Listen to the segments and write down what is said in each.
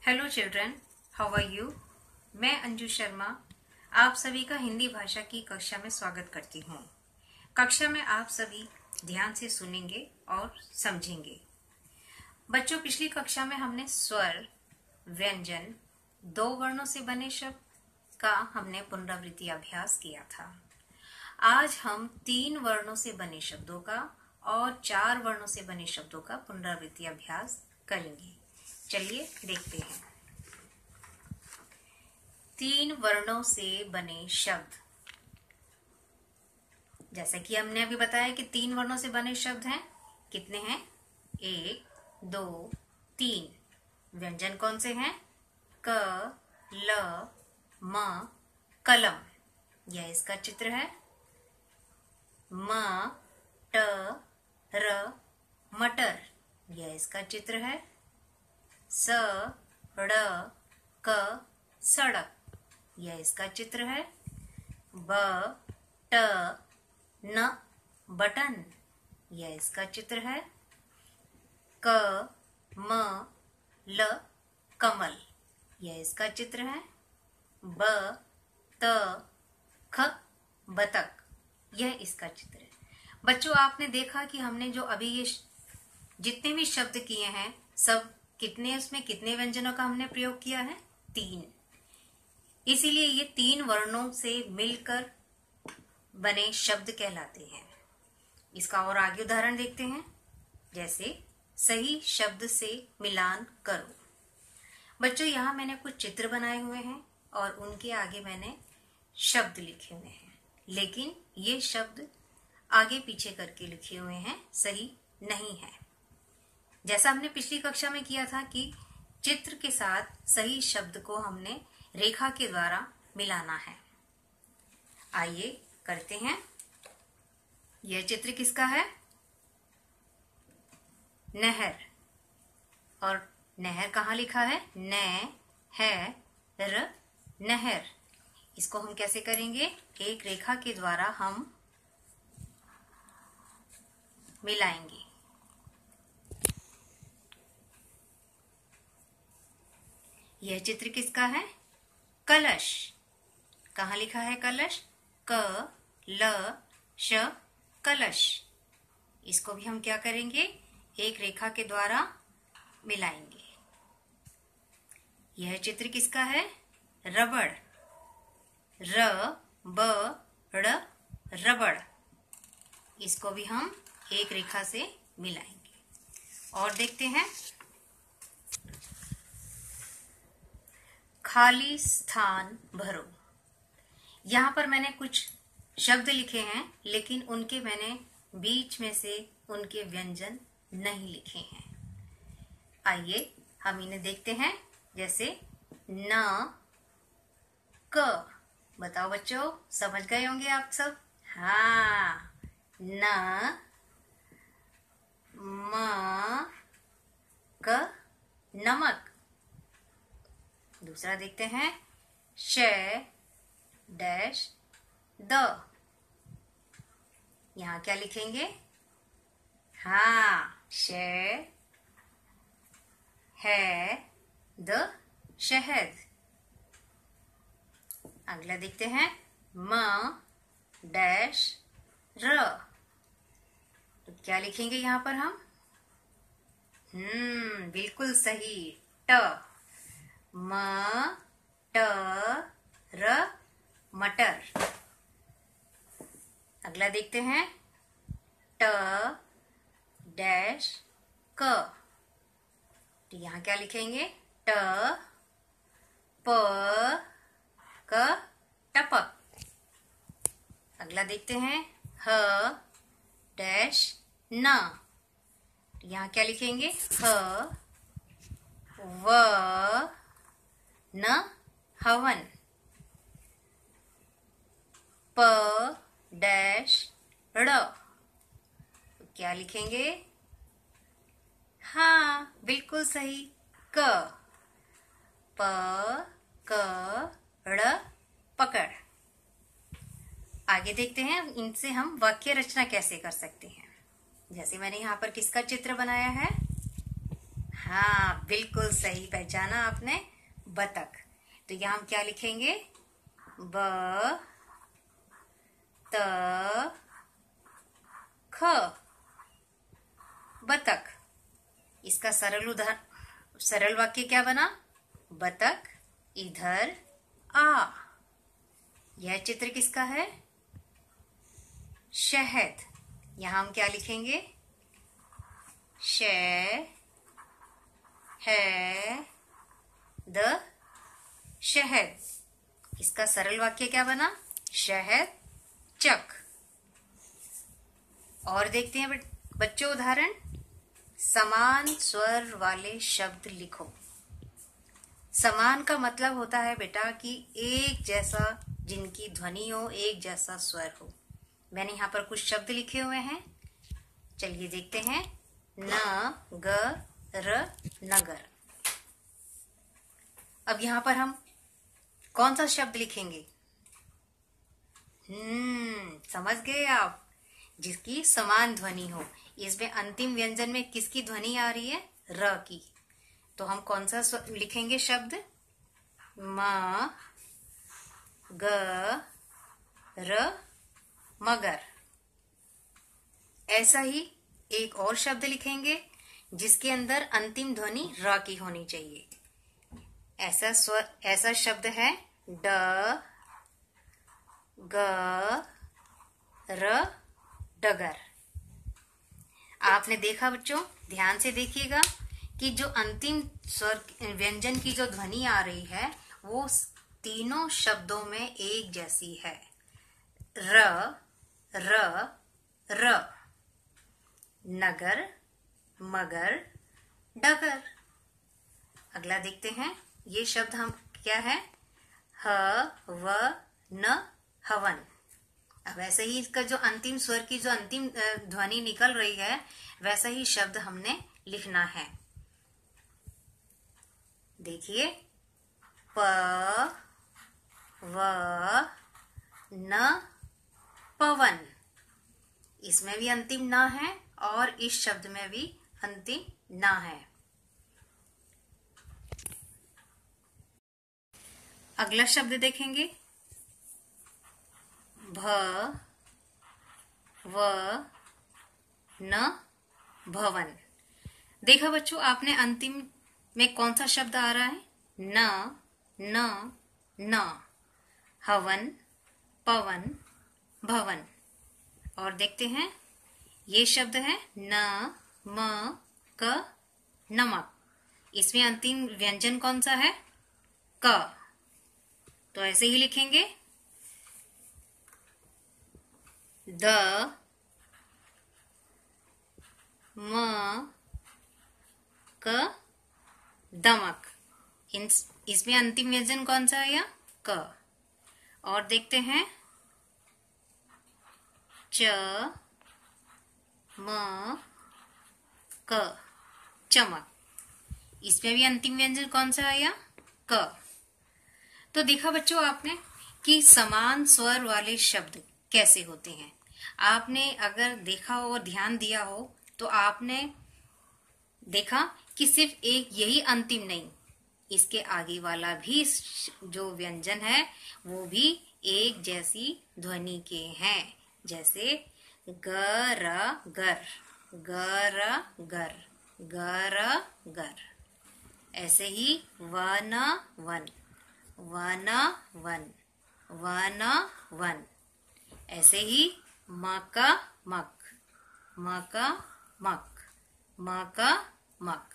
Hello children, how are you. मैं अंजू शर्मा आप सभी का हिंदी भाषा की कक्षा में स्वागत करती हूँ। कक्षा में आप सभी ध्यान से सुनेंगे और समझेंगे। बच्चों, पिछली कक्षा में हमने स्वर, व्यंजन, दो वर्णों से बने शब्द का हमने पुनरावृत्ति अभ्यास किया था। आज हम 3 वर्णों से बने शब्दों का और 4 वर्णों से बने शब्दों का पुनरावृत्ति अभ्यास करेंगे। चलिए देखते हैं। 3 वर्णों से बने शब्द, जैसा कि हमने अभी बताया कि 3 वर्णों से बने शब्द हैं। कितने हैं? 1, 2, 3। व्यंजन कौन से हैं? क, ल, म, कलम। यह इसका चित्र है। म, ट, र, मटर। यह इसका चित्र है। स, ड़, क, सड़क। यह इसका चित्र है। ब, ट, न, बटन। यह इसका चित्र है। क, म, ल, कमल। यह इसका चित्र है। ब, त, ख, बतख। यह इसका चित्र है। बच्चों, आपने देखा कि हमने जो अभी ये जितने भी शब्द किए हैं, सब कितने व्यंजनों का हमने प्रयोग किया है? 3। इसीलिए ये 3 वर्णों से मिलकर बने शब्द कहलाते हैं। इसका और आगे उदाहरण देखते हैं। जैसे सही शब्द से मिलान करो। बच्चों, यहाँ मैंने कुछ चित्र बनाए हुए हैं और उनके आगे मैंने शब्द लिखे हुए हैं, लेकिन ये शब्द आगे पीछे करके लिखे हुए हैं, सही नहीं है। जैसा हमने पिछली कक्षा में किया था कि चित्र के साथ सही शब्द को हमने रेखा के द्वारा मिलाना है। आइए करते हैं। यह चित्र किसका है? नहर। और नहर कहाँ लिखा है? न, है, र, नहर। इसको हम कैसे करेंगे? एक रेखा के द्वारा हम मिलाएंगे। यह चित्र किसका है? कलश। कहाँ लिखा है कलश? क, ल, श, कलश। इसको भी हम क्या करेंगे? एक रेखा के द्वारा मिलाएंगे। यह चित्र किसका है? रबड़। र, ब, ड़, रबड़। इसको भी हम एक रेखा से मिलाएंगे। और देखते हैं। खाली स्थान भरो। यहाँ पर मैंने कुछ शब्द लिखे हैं, लेकिन उनके मैंने बीच में से उनके व्यंजन नहीं लिखे हैं। आइए हम इन्हें देखते हैं। जैसे न, क। बताओ बच्चों, समझ गए होंगे आप सब? हाँ। न, म, क, नमक। दूसरा देखते हैं। श, डैश, द। यहाँ क्या लिखेंगे? हाँ, श, है, द, शहद। अगला देखते हैं। म, डैश, र। तो क्या लिखेंगे यहाँ पर हम? बिल्कुल सही, ट। म, ट, र, मटर। अगला देखते हैं। ट, डैश, क। तो यहाँ क्या लिखेंगे? ट, प, क, टपक। अगला देखते हैं। ह, डैश, न। तो यहाँ क्या लिखेंगे? ह, व, न, हवन। प, डैश, ड़। तो क्या लिखेंगे? हाँ, बिल्कुल सही, क। प, क, ड़, पकड़। आगे देखते हैं इनसे हम वाक्य रचना कैसे कर सकते हैं। जैसे मैंने यहाँ पर किसका चित्र बनाया है? हाँ, बिल्कुल सही पहचाना आपने, बतख। तो यहाँ हम क्या लिखेंगे? ब त ख, बतख। इसका सरल वाक्य क्या बना? बतख इधर आ। यह चित्र किसका है? शहद। यहां हम क्या लिखेंगे? श है द, शहद। इसका सरल वाक्य क्या बना? शहद चक। और देखते हैं बच्चों उदाहरण। समान स्वर वाले शब्द लिखो। समान का मतलब होता है बेटा कि एक जैसा, जिनकी ध्वनि हो, एक जैसा स्वर हो। मैंने यहाँ पर कुछ शब्द लिखे हुए हैं, चलिए देखते हैं। न ग र, नगर। अब यहाँ पर हम कौन सा शब्द लिखेंगे? समझ गए आप? जिसकी समान ध्वनि हो। इसमें अंतिम व्यंजन में किसकी ध्वनि आ रही है? र की। तो हम कौन सा लिखेंगे शब्द? म ग र, मगर। ऐसा ही एक और शब्द लिखेंगे जिसके अंदर अंतिम ध्वनि र की होनी चाहिए। ऐसा शब्द है ड ग र, डगर। आपने देखा बच्चों, ध्यान से देखिएगा कि जो अंतिम स्वर व्यंजन की जो ध्वनि आ रही है वो तीनों शब्दों में एक जैसी है। र र र, नगर मगर डगर। अगला देखते हैं, ये शब्द हम क्या है? ह व न, हवन। अब ऐसे ही इसका जो अंतिम स्वर की जो अंतिम ध्वनि निकल रही है, वैसा ही शब्द हमने लिखना है। देखिए, प व न, पवन। इसमें भी अंतिम न है और इस शब्द में भी अंतिम न है। अगला शब्द देखेंगे, भ व न, भवन। देखा बच्चों, आपने अंतिम में कौन सा शब्द आ रहा है? न न न, हवन पवन भवन। और देखते हैं, ये शब्द है न म क, नमक। इसमें अंतिम व्यंजन कौन सा है? क। तो ऐसे ही लिखेंगे, द म क, दमक। इसमें अंतिम व्यंजन कौन सा है? क। और देखते हैं, च म क, चमक। इसमें भी अंतिम व्यंजन कौन सा आया? क। तो देखा बच्चों आपने कि समान स्वर वाले शब्द कैसे होते हैं। आपने अगर देखा हो और ध्यान दिया हो तो आपने देखा कि सिर्फ एक यही अंतिम नहीं, इसके आगे वाला भी जो व्यंजन है वो भी एक जैसी ध्वनि के हैं। जैसे ग र गर, ग र गर, ग र गर। ऐसे ही वन वन, वन वन, वन वन। ऐसे ही मका मक, मका मक, मका मक।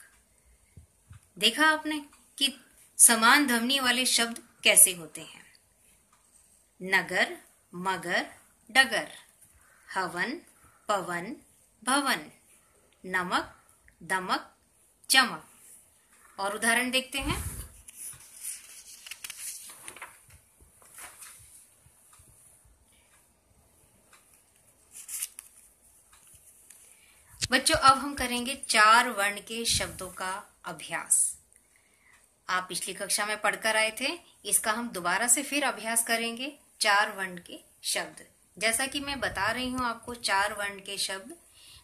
देखा आपने कि समान ध्वनि वाले शब्द कैसे होते हैं। नगर मगर डगर, हवन पवन भवन, नमक दमक चमक। और उदाहरण देखते हैं। बच्चों, अब हम करेंगे 4 वर्ण के शब्दों का अभ्यास। आप पिछली कक्षा में पढ़कर आए थे, इसका हम दोबारा से फिर अभ्यास करेंगे। 4 वर्ण के शब्द, जैसा कि मैं बता रही हूं आपको 4 वर्ण के शब्द।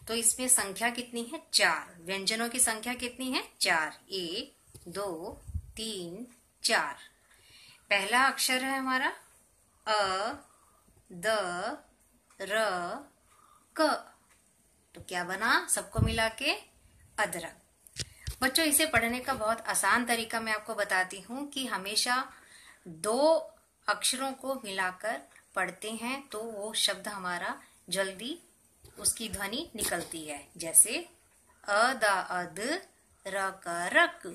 तो इसमें संख्या कितनी है? 4। व्यंजनों की संख्या कितनी है? 4। 1 2 3 4। पहला अक्षर है हमारा अ, द, र, क। तो क्या बना? सबको मिला के अदरक। बच्चों, इसे पढ़ने का बहुत आसान तरीका मैं आपको बताती हूँ कि हमेशा 2 अक्षरों को मिलाकर पढ़ते हैं तो वो शब्द हमारा जल्दी उसकी ध्वनि निकलती है। जैसे अ द अद, र क रक,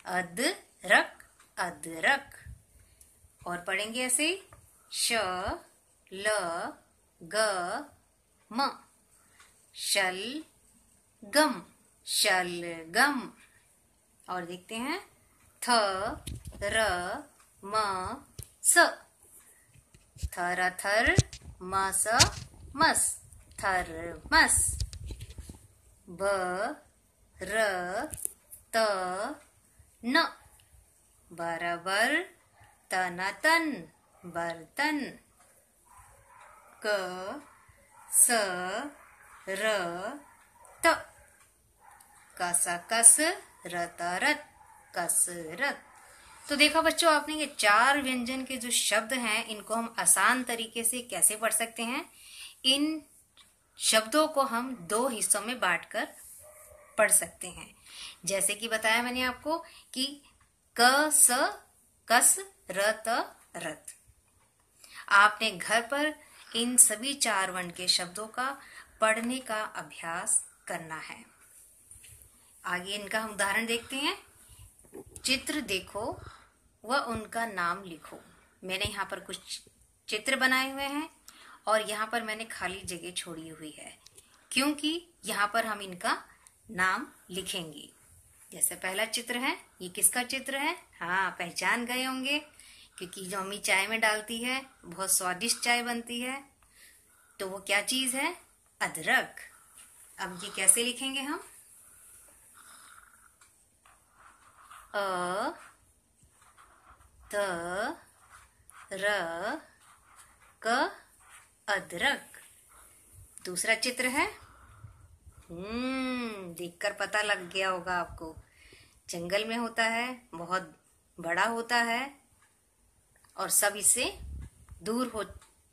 अद रक अदरक। और पढ़ेंगे ऐसे श, ल, ग, म, शल गम, शलगम। और देखते हैं थ, र, म, स, थरथर, म, स, मस, थर्मस। ब, र, त, न, बराबर, तन, बर्तन। क, स, र, त, कसकस, रतरत, कसरत। तो देखा बच्चों आपने, ये 4 व्यंजन के जो शब्द हैं इनको हम आसान तरीके से कैसे पढ़ सकते हैं। इन शब्दों को हम 2 हिस्सों में बांटकर पढ़ सकते हैं। जैसे कि बताया मैंने आपको कि क, स, कस, र, त, रत। आपने घर पर इन सभी 4 वर्ण के शब्दों का पढ़ने का अभ्यास करना है। आगे इनका हम उदाहरण देखते हैं। चित्र देखो व उनका नाम लिखो। मैंने यहाँ पर कुछ चित्र बनाए हुए हैं और यहाँ पर मैंने खाली जगह छोड़ी हुई है, क्योंकि यहाँ पर हम इनका नाम लिखेंगे। जैसे पहला चित्र है, ये किसका चित्र है? हाँ, पहचान गए होंगे, क्योंकि जो मम्मी चाय में डालती है बहुत स्वादिष्ट चाय बनती है। तो वो क्या चीज है? अदरक। अब ये कैसे लिखेंगे हम? अ, त, र, क, अदरक। दूसरा चित्र है, देखकर पता लग गया होगा आपको, जंगल में होता है, बहुत बड़ा होता है और सब इससे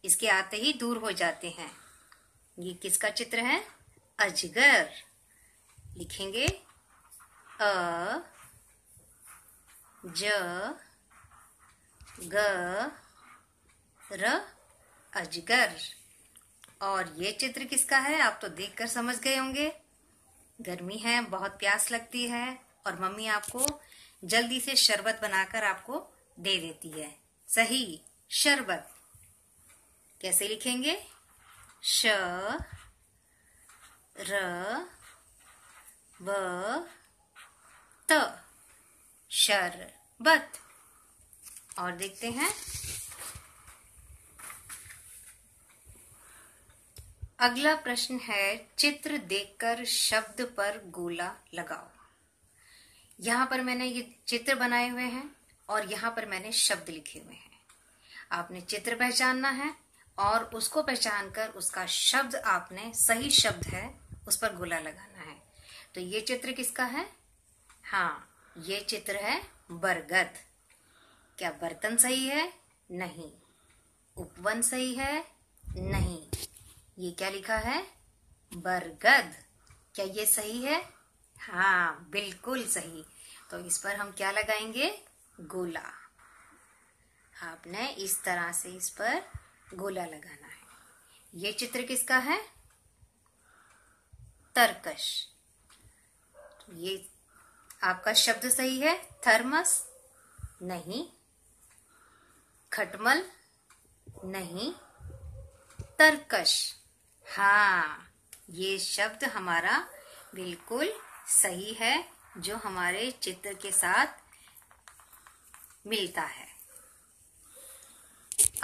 इसके आते ही दूर हो जाते हैं। ये किसका चित्र है? अजगर। लिखेंगे अ, ज, ग, र, अजगर। और ये चित्र किसका है? आप तो देखकर समझ गए होंगे। गर्मी है, बहुत प्यास लगती है और मम्मी आपको जल्दी से शरबत बनाकर आपको दे देती है। सही, शरबत। कैसे लिखेंगे? श, र, ब, त, शरबत। और देखते हैं अगला प्रश्न है, चित्र देखकर शब्द पर गोला लगाओ। यहाँ पर मैंने ये चित्र बनाए हुए हैं और यहाँ पर मैंने शब्द लिखे हुए हैं। आपने चित्र पहचानना है और उसको पहचान कर उसका शब्द, आपने सही शब्द है उस पर गोला लगाना है। तो ये चित्र किसका है? हाँ, ये चित्र है बरगद। क्या बर्तन सही है? नहीं। उपवन सही है? नहीं। ये क्या लिखा है? बरगद। क्या ये सही है? हाँ, बिल्कुल सही। तो इस पर हम क्या लगाएंगे? गोला। आपने इस तरह से इस पर गोला लगाना है। ये चित्र किसका है? तरकश। ये आपका शब्द सही है? थर्मस? नहीं। खटमल? नहीं। तरकश। हाँ, ये शब्द हमारा बिल्कुल सही है, जो हमारे चित्र के साथ मिलता है।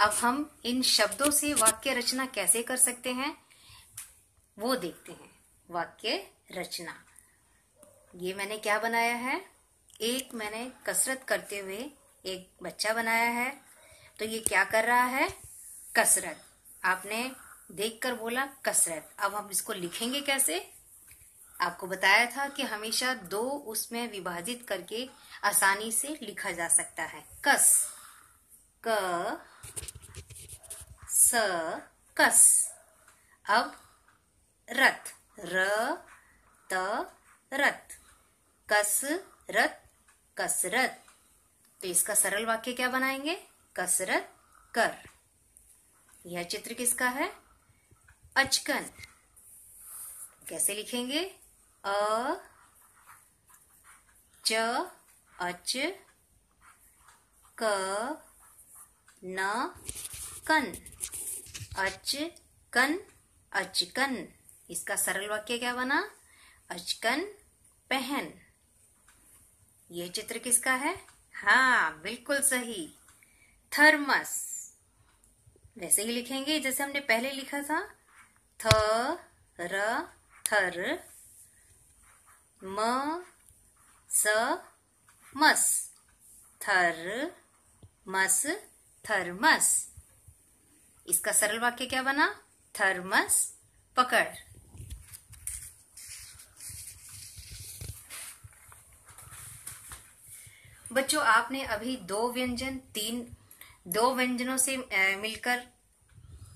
अब हम इन शब्दों से वाक्य रचना कैसे कर सकते हैं वो देखते हैं। वाक्य रचना, ये मैंने क्या बनाया है? एक मैंने कसरत करते हुए एक बच्चा बनाया है। तो ये क्या कर रहा है? कसरत। आपने देखकर बोला कसरत। अब हम इसको लिखेंगे कैसे? आपको बताया था कि हमेशा दो उसमें विभाजित करके आसानी से लिखा जा सकता है। कस, क स कस। अब रथ, र त रथ, कसरत कसरत। तो इसका सरल वाक्य क्या बनाएंगे? कसरत कर। यह चित्र किसका है? अचकन। कैसे लिखेंगे? अ च अच क न कन, अचकन अचकन। इसका सरल वाक्य क्या बना? अचकन पहन। यह चित्र किसका है? हाँ, बिल्कुल सही, थर्मस। वैसे ही लिखेंगे जैसे हमने पहले लिखा था। थ र थर, म स मस, थर मस थर्मस। इसका सरल वाक्य क्या बना? थर्मस पकड़। बच्चों, आपने अभी दो व्यंजनों से मिलकर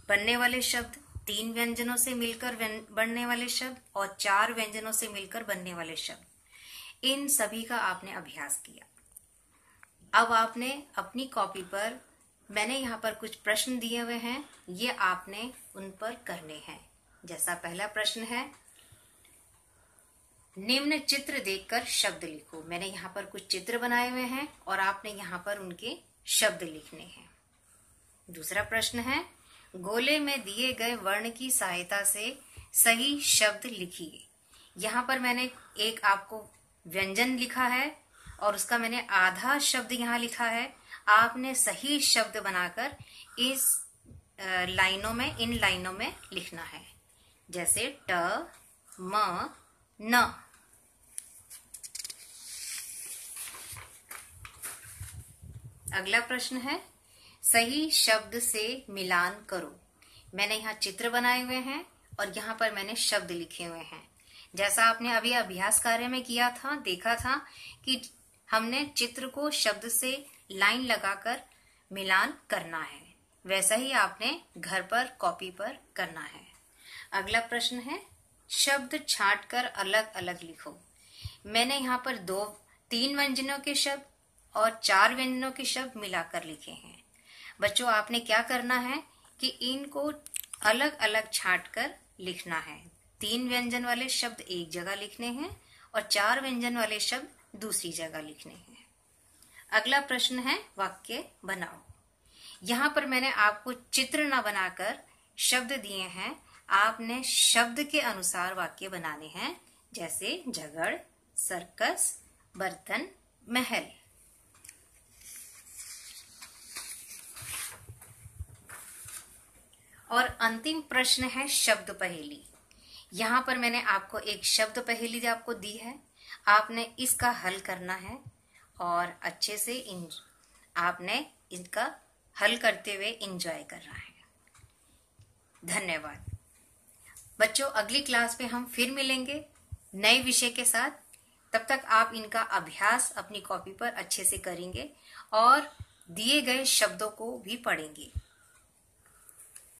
बनने वाले शब्द, 3 व्यंजनों से मिलकर बनने वाले शब्द और 4 व्यंजनों से मिलकर बनने वाले शब्द, इन सभी का आपने अभ्यास किया। अब आपने अपनी कॉपी पर, मैंने यहाँ पर कुछ प्रश्न दिए हुए हैं, ये आपने उन पर करने हैं। जैसा पहला प्रश्न है, निम्न चित्र देखकर शब्द लिखो। मैंने यहाँ पर कुछ चित्र बनाए हुए हैं और आपने यहाँ पर उनके शब्द लिखने हैं। दूसरा प्रश्न है, गोले में दिए गए वर्ण की सहायता से सही शब्द लिखिए। यहाँ पर मैंने एक आपको व्यंजन लिखा है और उसका मैंने आधा शब्द यहाँ लिखा है। आपने सही शब्द बनाकर इस इन लाइनों में लिखना है, जैसे ट म न। अगला प्रश्न है, सही शब्द से मिलान करो। मैंने यहाँ चित्र बनाए हुए हैं और यहाँ पर मैंने शब्द लिखे हुए हैं। जैसा आपने अभी अभ्यास कार्य में किया था, देखा था कि हमने चित्र को शब्द से लाइन लगाकर मिलान करना है, वैसा ही आपने घर पर कॉपी पर करना है। अगला प्रश्न है, शब्द छांटकर अलग अलग लिखो। मैंने यहाँ पर 3 व्यंजनों के शब्द और 4 व्यंजनों के शब्द मिलाकर लिखे हैं। बच्चों, आपने क्या करना है कि इनको अलग अलग छांटकर लिखना है। 3 व्यंजन वाले शब्द एक जगह लिखने हैं और 4 व्यंजन वाले शब्द दूसरी जगह लिखने हैं। अगला प्रश्न है, वाक्य बनाओ। यहाँ पर मैंने आपको चित्र न बनाकर शब्द दिए हैं, आपने शब्द के अनुसार वाक्य बनाने हैं, जैसे झगड़, सर्कस, बर्तन, महल। और अंतिम प्रश्न है शब्द पहेली। यहाँ पर मैंने आपको एक शब्द पहेली आपको दी है, आपने इसका हल करना है और अच्छे से आपने इनका हल करते हुए एंजॉय करना है। धन्यवाद बच्चों, अगली क्लास में हम फिर मिलेंगे नए विषय के साथ। तब तक आप इनका अभ्यास अपनी कॉपी पर अच्छे से करेंगे और दिए गए शब्दों को भी पढ़ेंगे।